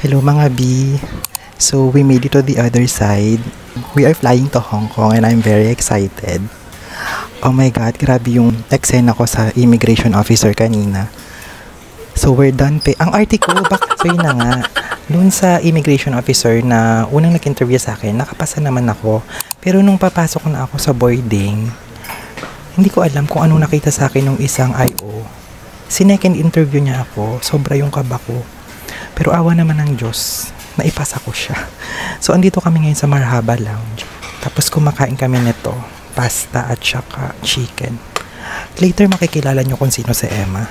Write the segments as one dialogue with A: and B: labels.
A: Hello mga B! So we made it to the other side. We are flying to Hong Kong and I'm very excited. Oh my God, grabe yung eksena ko sa immigration officer kanina. So we're done Ang article, so yun na nga. Doon sa immigration officer na unang nag-interview sa akin, nakapasa naman ako. Pero nung papasok na ako sa boarding, hindi ko alam kung anong nakita sa akin ng isang IO. Sinecond interview niya ako, sobra yung kaba ko. Pero awa naman ng Diyos, naipasa ko siya. So, andito kami ngayon sa Marhaba Lounge. Tapos kumakain kami nito, pasta at saka chicken. Later makikilala nyo kung sino si Emma.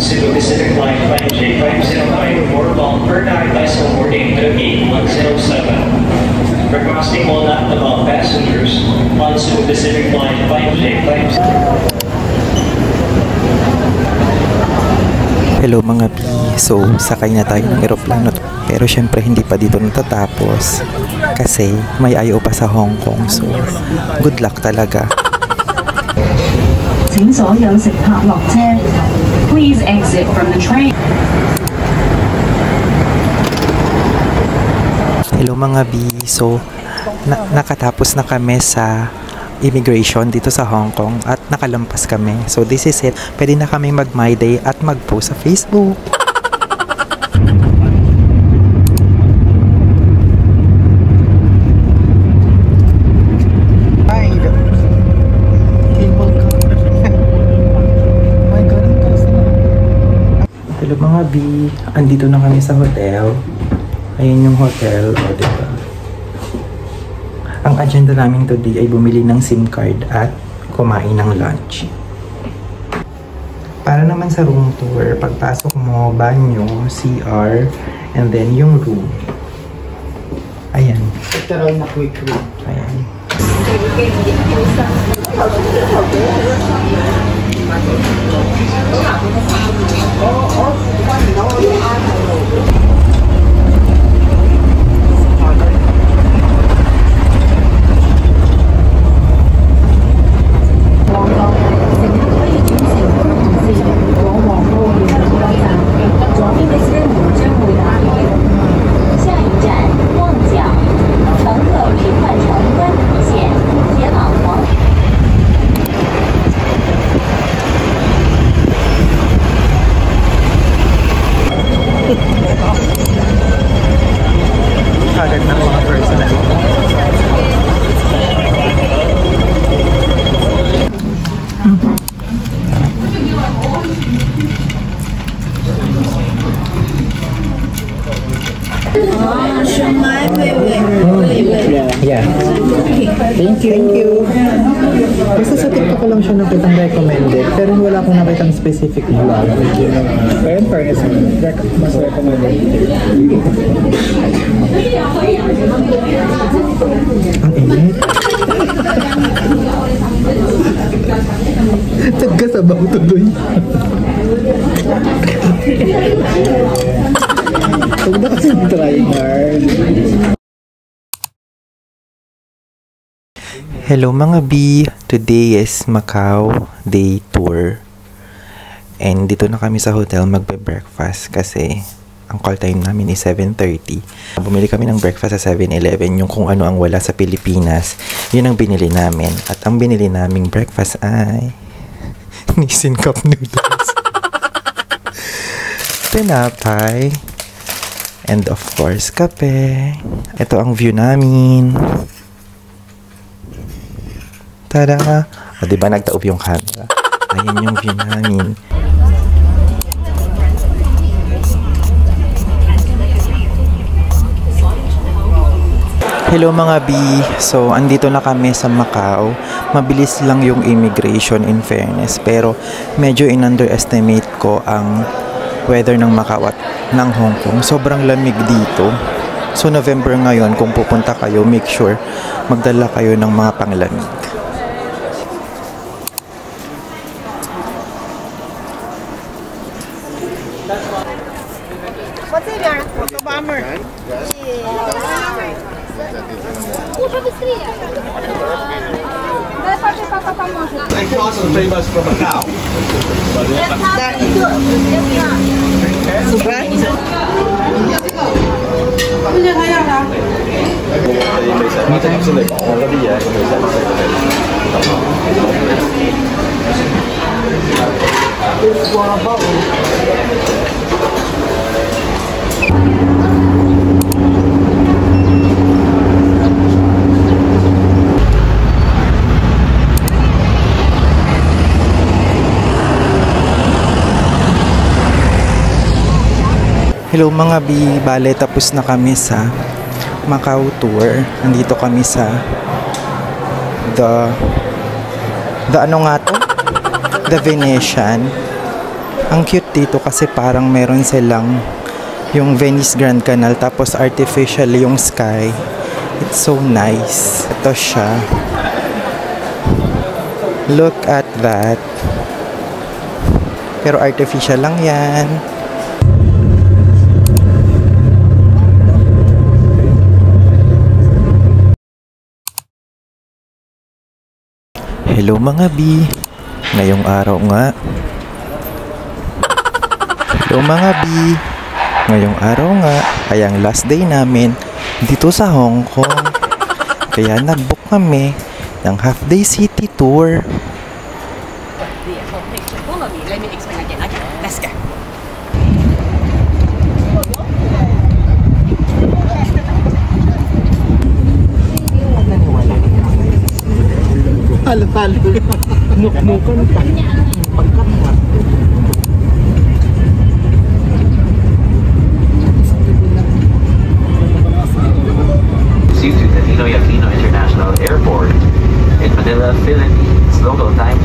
B: Cebu Pacific Line 5J509 bound per night vessel boarding to gate 107. Requesting all about passengers on Cebu Pacific Line 5J5.
A: Hello mga B. So, sakay na tayo ng eroplano. Pero syempre hindi pa dito natatapos. Kasi may IO pa sa Hong Kong. So, good luck talaga.
C: 請所有乘客落車 Please exit from the train.
A: Hello mga B. So, nakatapos na kami sa immigration dito sa Hong Kong at nakalampas kami. So, this is it. Pwede na kami mag-My Day at mag-post sa Facebook. Hello mga B. Andito na kami sa hotel. Ayan yung hotel. O, diba? Ang agenda namin today ay bumili ng SIM card at kumain ng lunch. Para naman sa room tour, pagpasok mo, banyo, CR, and then yung room. Ayan.
D: Ito na quick room.
A: Ayan. Agad ng mga personal. Yeah. Thank you. Basta sa TikTok ko lang siya nakitang recommended, pero wala akong nakitang specific vlog.
D: Pero in fairness, mas recommended.
A: Ang init. Nagkasabaw tuloy.
D: Huwag na kasi try hard.
A: Hello mga B! Today is Macau Day Tour. And dito na kami sa hotel magbe-breakfast kasi ang call time namin is 7:30. Bumili kami ng breakfast sa 7-Eleven, yung kung ano ang wala sa Pilipinas. Yun ang binili namin. At ang binili naming breakfast ay Nissin Cup Noodles. Tinapay. And of course, kape. Ito ang view namin. Tada! O, diba nagtaob yung camera? Ayan yung view namin. Hello mga B! So, andito na kami sa Macau. Mabilis lang yung immigration in fairness. Pero, medyo in-underestimate ko ang weather ng Macau at ng Hong Kong. Sobrang lamig dito. So, November ngayon, kung pupunta kayo, make sure magdala kayo ng mga panglamig.
E: famous from Macau.
A: Hello mga B, bale tapos na kami sa Macau tour. Nandito kami sa the ano nga to? The Venetian. Ang cute dito kasi parang meron silang yung Venice Grand Canal tapos artificial yung sky. It's so nice. Ito siya. Look at that. Pero artificial lang yan. Hello mga B, ngayong araw nga. Hello mga B, ngayong araw nga ay ang last day namin dito sa Hong Kong. Kaya nag-book kami ng half-day city tour.
F: Let me explain again. Okay, let's go.
D: Talo-talo. Nuk-nukan pa. Pagkatwat.
B: To the Ninoy Aquino International Airport in Manila, Philippines. Local time